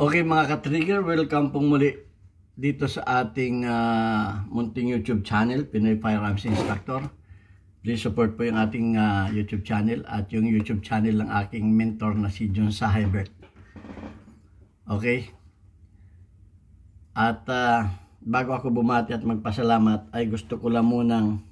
Okay mga ka-trigger, welcome pong muli dito sa ating munting YouTube channel, Pinoy Firearms Instructor. Please support po yung ating YouTube channel at yung YouTube channel ng aking mentor na si John Sahibert. Okay? At bago ako bumati at magpasalamat ay gusto ko lang munang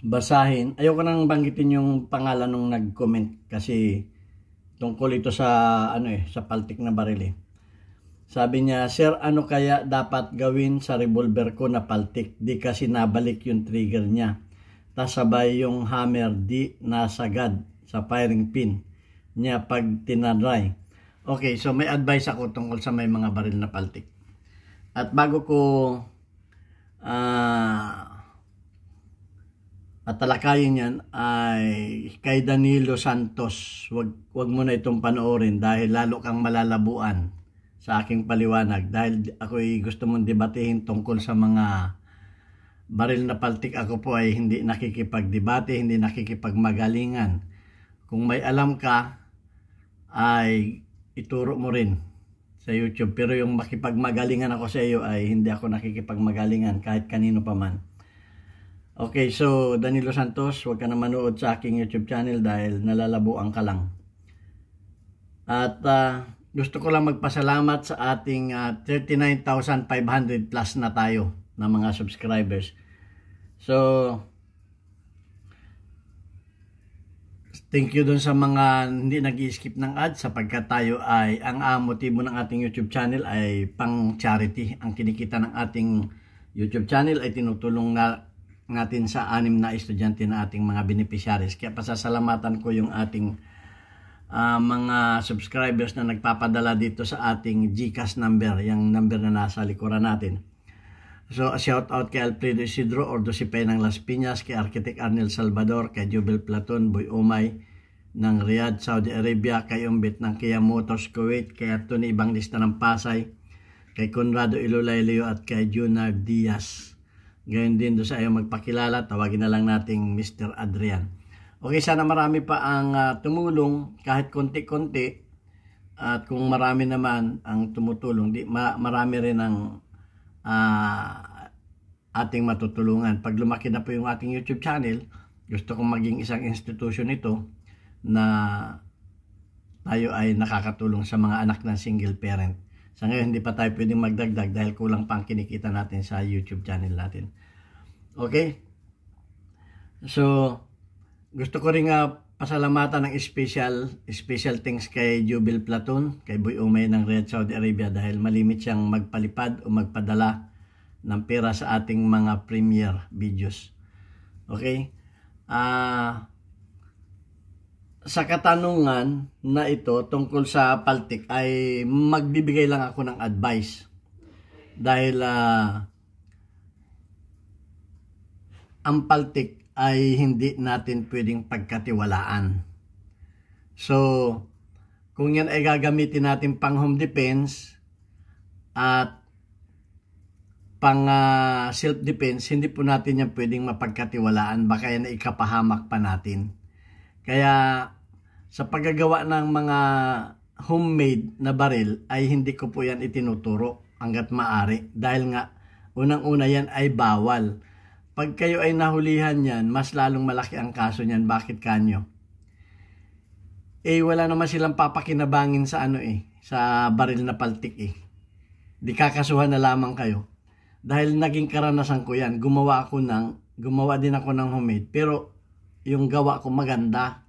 basahin. Ayoko nang banggitin yung pangalan nung nag-comment kasi tungkol ito sa sa paltik na baril. Sabi niya, "Sir, ano kaya dapat gawin sa revolver ko na paltik? Di kasi nabalik yung trigger niya. Tas sabay yung hammer di nasagad sa firing pin niya pag tinadry." Okay, so may advice ako tungkol sa may mga baril na paltik. At bago ko at talakayin yan ay kay Danilo Santos. Wag mo na itong panoorin dahil lalo kang malalabuan sa aking paliwanag. Dahil ako'y gusto mong debatehin tungkol sa mga baril na paltik. Ako po ay hindi nakikipagdebate, hindi nakikipagmagalingan. Kung may alam ka ay ituro mo rin sa YouTube. Pero yung makipagmagalingan ako sa iyo ay hindi ako nakikipagmagalingan kahit kanino pa man. Okay, so Danilo Santos, huwag ka na manood sa aking YouTube channel dahil nalalabuan ka lang. At gusto ko lang magpasalamat sa ating 39,500 plus na tayo na mga subscribers. So, thank you dun sa mga hindi nag-i-skip ng ads sapagkat tayo ay, ang motibo ng ating YouTube channel ay pang charity. Ang kinikita ng ating YouTube channel ay tinutulong natin sa 6 na estudyante na ating mga beneficiaries. Kaya pasasalamatan ko yung ating mga subscribers na nagpapadala dito sa ating GCash number, yung number na nasa likuran natin. So, shout out kay Alfredo Isidro, Ordo Sipay ng Las Piñas, kay Architect Arnel Salvador, kay Jubel Platon, Boy Umay ng Riyadh, Saudi Arabia, kay Umbit ng Kia Motors Kuwait, kay Tony Ibanglista ng Pasay, kay Conrado Ilulayleo at kay Junard Diaz. Gayon din doon sa ayaw magpakilala, tawagin na lang nating Mr. Adrian. Okay, sana marami pa ang tumulong kahit konti-konti. At kung marami naman ang tumutulong, marami rin ang ating matutulungan. Pag lumaki na po yung ating YouTube channel, gusto kong maging isang institution ito na tayo ay nakakatulong sa mga anak ng single parent. Sa ngayon, hindi pa tayo pwedeng magdagdag dahil kulang pang kinikita natin sa YouTube channel natin. Okay? So, gusto ko rin pasalamatan ng special thanks kay Jubel Platon, kay Boy Umay ng Riyadh, Saudi Arabia dahil malimit siyang magpalipad o magpadala ng pera sa ating mga premiere videos. Okay? Sa katanungan na ito tungkol sa paltik ay magbibigay lang ako ng advice dahil ang paltik ay hindi natin pwedeng pagkatiwalaan. So, kung yan ay gagamitin natin pang home defense at pang self-defense, hindi po natin yan pwedeng mapagkatiwalaan. Baka yan ay ikapahamak pa natin. Kaya sa paggagawa ng mga homemade na baril ay hindi ko po yan itinuturo hanggat maaari. Dahil nga, unang-una yan ay bawal. Pag kayo ay nahulihan yan, mas lalong malaki ang kaso niyan. Bakit kanyo? Wala naman silang papakinabangin sa sa baril na paltik Di kakasuhan na lamang kayo. Dahil naging karanasan ko yan. Gumawa din ako ng homemade. Pero yung gawa ko maganda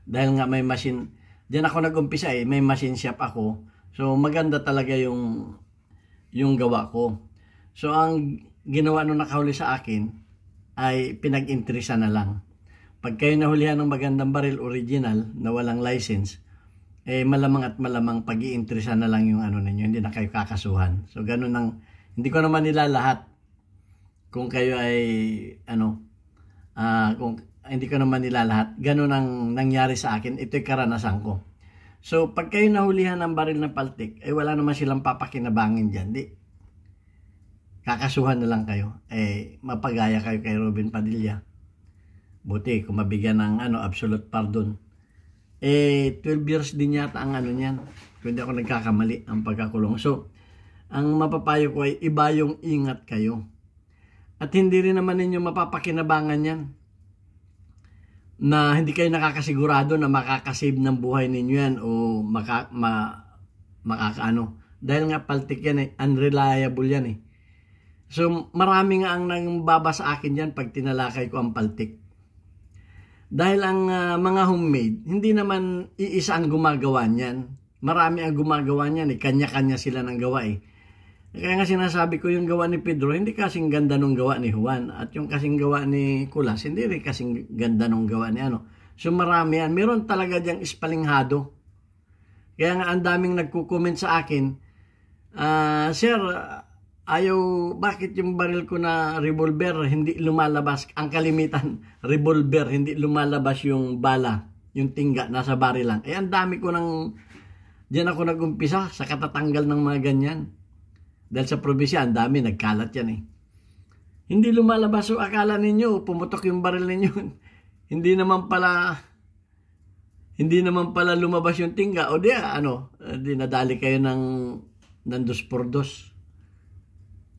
dahil nga may machine diyan ako nag-umpisa may machine shop ako, so maganda talaga yung gawa ko. So ang ginawa nung nakahuli sa akin ay pinag-interesa na lang. Pag kayo nahulihan ng magandang baril original na walang license, malamang at malamang pag-iinteresa na lang yung ninyo, hindi na kayo kakasuhan. So ganun hindi ko naman nila lahat kung kayo ay kung hindi ko naman nila lahat. Ganun ang nangyari sa akin. Ito'y karanasan ko. So, pag kayo nahulihan ng baril na paltik, wala naman silang papakinabangin dyan. Kakasuhan na lang kayo. Mapagaya kayo kay Robin Padilla. Buti, kung mabigyan ng absolute pardon. 12 years din yata ang ano niyan. Kung hindi ako nagkakamali, ang pagkakulong. So, ang mapapayo ko ay iba yung ingat kayo. At hindi rin naman ninyo mapapakinabangan yan na hindi kayo nakakasigurado na makakasave ng buhay ninyo yan o makakaano. Dahil nga paltik yan unreliable yan So marami nga ang nangbaba sa akin yan pag tinalakay ko ang paltik. Dahil ang mga homemade, hindi naman iisa ang gumagawa niyan. Marami ang gumagawa niyan kanya-kanya sila ng gawa Kaya nga sinasabi ko yung gawa ni Pedro, hindi kasing ganda nung gawa ni Juan. At yung kasing gawa ni Kulas, hindi rin kasing ganda nung gawa ni ano. So marami yan. Meron talaga diyang ispalinghado. Kaya nga ang daming nagko-comment sa akin, Sir, bakit yung baril ko na revolver hindi lumalabas? Ang kalimitan, revolver, hindi lumalabas yung bala, yung tingga, nasa baril lang. Ang dami ko diyan ako nag-umpisa sa katatanggal ng mga ganyan. Dahil sa probinsya, ang dami, nagkalat yan Hindi lumalabas, so akala ninyo, pumutok yung baril ninyo. Hindi naman pala lumabas yung tingga. O di nadali kayo ng 2x2.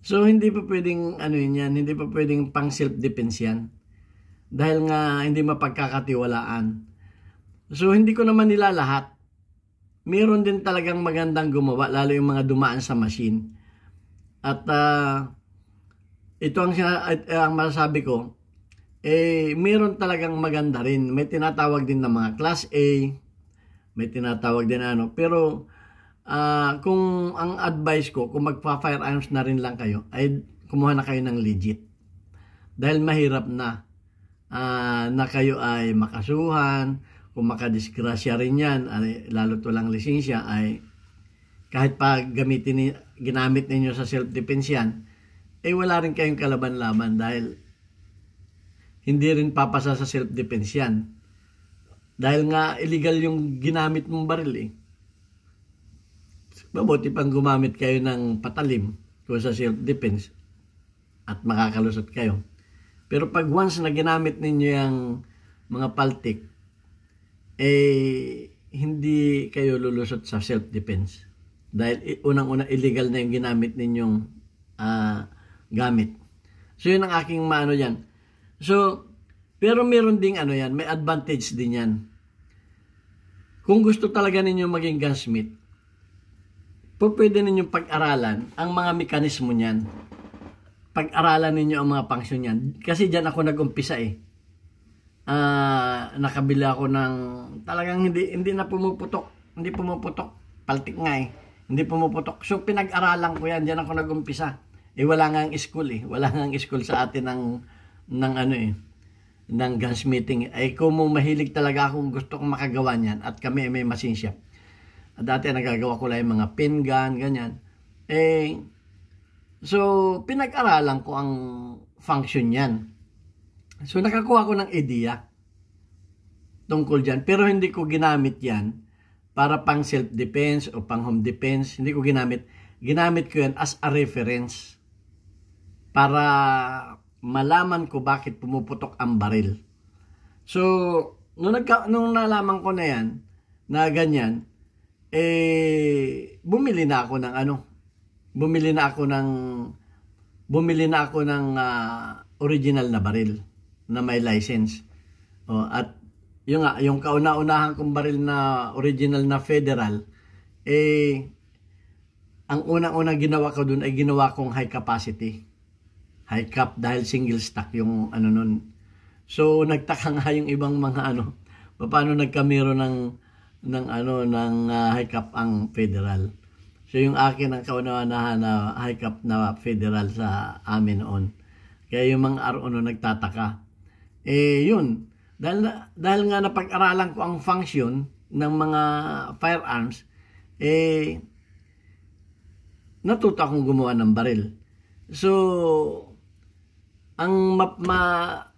So, hindi pa pwedeng, hindi pa pwedeng pang self-defense yan. Dahil nga, hindi mapagkakatiwalaan. So, hindi ko naman nila lahat. Meron din talagang magandang gumawa, lalo yung mga dumaan sa machine. At ito ang masasabi ko, meron talagang maganda rin. May tinatawag din na mga class A, may tinatawag din pero kung ang advice ko, kung magpa-firearms na rin lang kayo, ay kumuha na kayo ng legit. Dahil mahirap na kayo ay makasuhan, kung makadisgrasya rin yan, lalo't walang lisensya, ay kahit pa ginamit ninyo sa self-defense yan, wala rin kayong kalaban-laban dahil hindi rin papasa sa self-defense yan. Dahil nga illegal yung ginamit mong baril Mabuti pang gumamit kayo ng patalim kung sa self-defense at makakalusot kayo. Pero pag once na ginamit ninyo yung mga paltik, hindi kayo lulusot sa self-defense. Dahil unang-una illegal na yung ginamit ninyong gamit. So yun ang aking maano yan. So, pero meron ding yan, may advantage din yan. Kung gusto talaga ninyo maging gunsmith, pwede ninyong pag-aralan ang mga mekanismo niyan. Pag-aralan ninyo ang mga function niyan. Kasi dyan ako nag-umpisa nakabila ako ng talagang hindi na pumuputok. Hindi pumuputok. Paltik nga Hindi pumuputok. So, pinag-aralan ko yan. Diyan ako nag-umpisa. Wala nga ang school Wala nga ang school sa atin ng gunsmithing. Kung mahilig talaga akong gusto kong makagawa niyan at kami may machine shop. At dati nagagawa ko lang yung mga pin gun, ganyan. So, pinag-aralan ko ang function niyan. So, nakakuha ko ng idea tungkol dyan. Pero hindi ko ginamit yan para pang self-defense o pang home defense. Hindi ko ginamit. Ginamit ko yan as a reference para malaman ko bakit pumuputok ang baril. So, nung nalaman ko na yan, na ganyan, bumili na ako ng original na baril na may license. At yung kauna-unahan kong baril na original na federal, ang unang-unang ginawa ko dun ay ginawa kong high capacity. High cap dahil single stock yung nun. So nagtaka nga yung ibang mga paano nagkamero ng high cap ang federal. So yung akin ang kauna-unahan na high cap na federal sa amin noon. Kaya yung mga RO nagtataka. Yun. Dahil nga napag-aralan ko ang function ng mga firearms, natuto akong gumawa ng baril. So, ang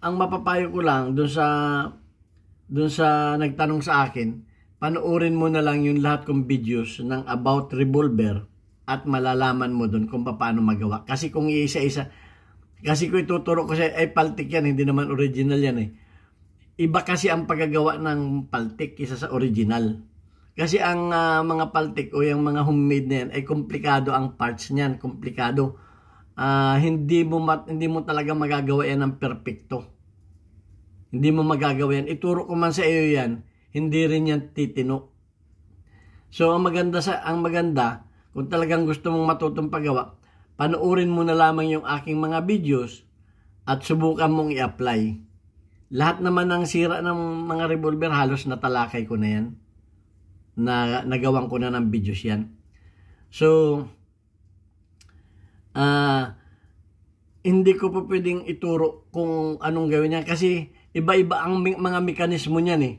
mapapayo ko lang dun sa nagtanong sa akin, panoorin mo na lang yung lahat kong videos ng about revolver at malalaman mo dun kung paano magawa. Kasi kung iisa-isa, kasi kung ituturo ko sa paltik yan, hindi naman original yan iba kasi ang paggagawa ng paltik kaysa sa original. Kasi ang mga paltik o yung mga homemade na yan ay komplikado ang parts niyan, komplikado. Hindi mo talaga magagawa yan ng perpekto. Hindi mo magagawa yan. Ituro ko man sa iyo yan, hindi rin yan titino. So ang maganda kung talagang gusto mong matutong paggawa, panoorin mo na lamang yung aking mga videos at subukan mong i-apply. Lahat naman ng sira ng mga revolver halos natalakay ko na yan. Nagawan ko na ng videos yan. So hindi ko po pwedeng ituro kung anong gawin niya kasi iba-iba ang mga mekanismo niyan eh.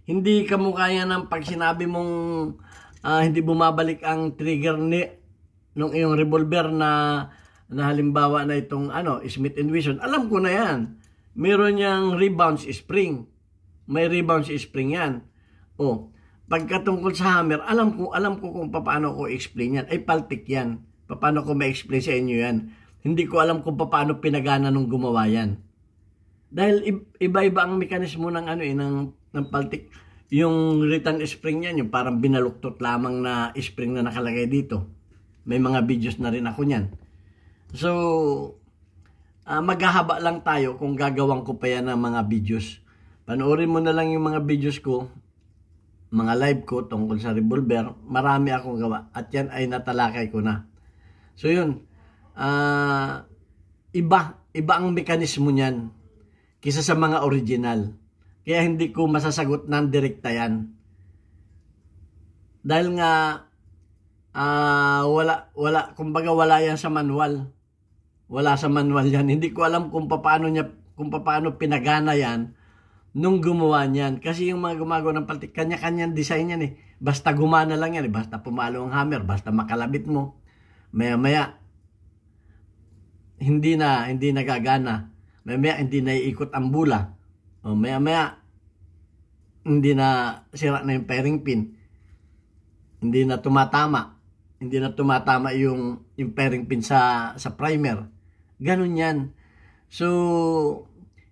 Hindi kamukha yan ng pag sinabi mong hindi bumabalik ang trigger nung iyong revolver na halimbawa na itong Smith & Wesson. Alam ko na yan. Meron yang rebound spring. May rebound spring yan. Pagkatungkol sa hammer, alam ko kung paano ko explain yan. Ay paltik yan. Paano ko ma-explain sa inyo yan. Hindi ko alam kung paano pinagana nung gumawa yan. Dahil iba-iba ang mekanismo ng paltik. Yung return spring yan, yung parang binaluktot lamang na spring na nakalagay dito. May mga videos na rin ako niyan. So, maghahaba lang tayo kung gagawin ko pa yan ng mga videos. Panoorin mo na lang yung mga videos ko, mga live ko tungkol sa revolver. Marami akong gawa at yan ay natalakay ko na. So yun, iba ang mekanismo niyan kaysa sa mga original. Kaya hindi ko masasagot ng direkta yan. Dahil nga, kumbaga wala yan sa manual. Wala sa manual yan. Hindi ko alam kung paano pinagana yan nung gumawa niyan. Kasi yung mga gumagawa ng paltik, kanya-kanyang design yan eh. Basta gumana lang yan eh. Basta pumalo ang hammer, basta makalabit mo. Maya-maya, hindi na gagana. Maya-maya, hindi na iikot ang bula. Maya-maya, hindi na sira na yung fairing pin. Hindi na tumatama. Hindi na tumatama yung fairing pin sa primer. Ganun yan. So,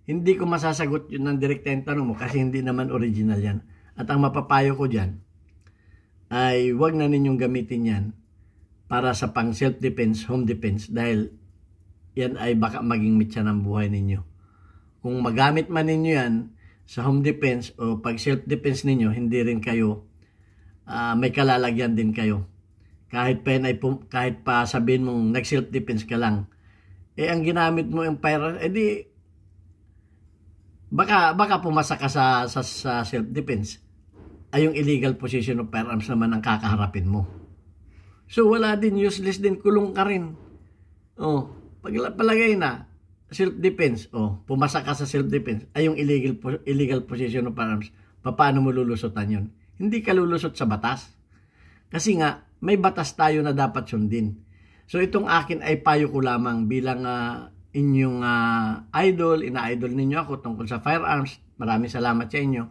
hindi ko masasagot yun ng direkta yung tanong mo kasi hindi naman original yan. At ang mapapayo ko dyan ay huwag na ninyong gamitin yan para sa pang self-defense, home defense dahil yan ay baka maging mitya ng buhay ninyo. Kung magamit man ninyo yan sa home defense o pag self-defense ninyo, hindi rin kayo, may kalalagyan din kayo. Kahit pa sabihin mong nag-self-defense ka lang, ang ginamit mo yung firearm, baka pumasa ka sa self-defense. Ay yung illegal possession of firearms naman ang kakaharapin mo. So wala din, useless din, kulong ka rin. Palagay na, self-defense, pumasa ka sa self-defense, ay yung illegal possession of firearms, paano mo lulusotan yun? Hindi ka lulusot sa batas. Kasi nga, may batas tayo na dapat sundin. So itong akin ay payo ko lamang bilang inyong idol, ina-idol ninyo ako tungkol sa firearms. Maraming salamat sa inyo.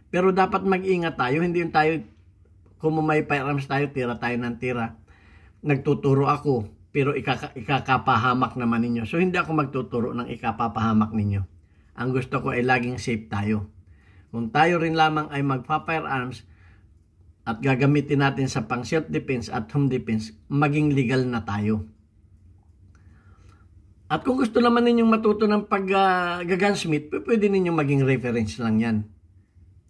Pero dapat mag-ingat tayo, hindi yung tayo, kung may firearms tayo, tira tayo ng tira. Nagtuturo ako, pero ikakapahamak naman ninyo. So hindi ako magtuturo ng ikapapahamak ninyo. Ang gusto ko ay laging safe tayo. Kung tayo rin lamang ay magpa-firearms at gagamitin natin sa pang self-defense at home defense, maging legal na tayo. At kung gusto naman ninyong matuto ng pag-gunsmith, pwede ninyong maging reference lang yan.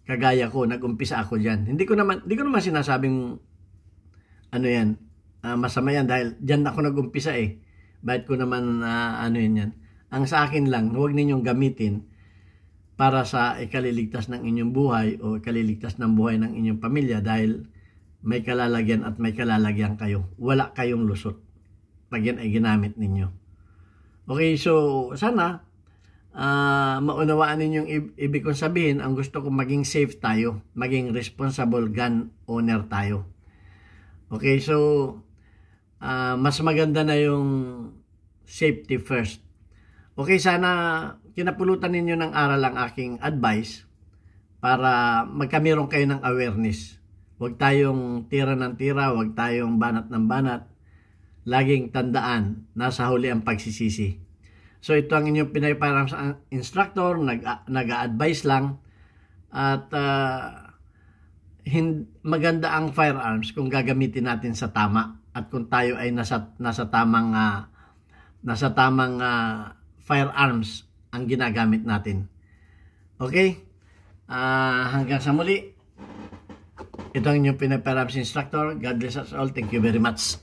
Kagaya ko, nag-umpisa ako dyan. Hindi ko naman sinasabing masama yan dahil dyan ako nag-umpisa eh. Bakit ko naman yan. Ang sa akin lang, huwag ninyong gamitin para sa ikaliligtas ng inyong buhay o ikaliligtas ng buhay ng inyong pamilya dahil may kalalagyan at may kalalagyan kayo. Wala kayong lusot pag yan ay ginamit ninyo. Okay, so sana maunawaan ninyong ibig kong sabihin. Ang gusto kong maging safe tayo, maging responsible gun owner tayo. Okay, so mas maganda na yung safety first. Okay, sana kinapulutan ninyo ng aral ang aking advice para magkameron kayo ng awareness. Huwag tayong tira ng tira, huwag tayong banat ng banat. Laging tandaan, nasa huli ang pagsisisi. So ito ang inyong Pinay-Firearms instructor, nag-a-advise lang. At maganda ang firearms kung gagamitin natin sa tama at kung tayo ay nasa tamang firearms ang ginagamit natin. Okay? Hanggang sa muli. Ito ang inyong Pinay-Firearms instructor. God bless us all. Thank you very much.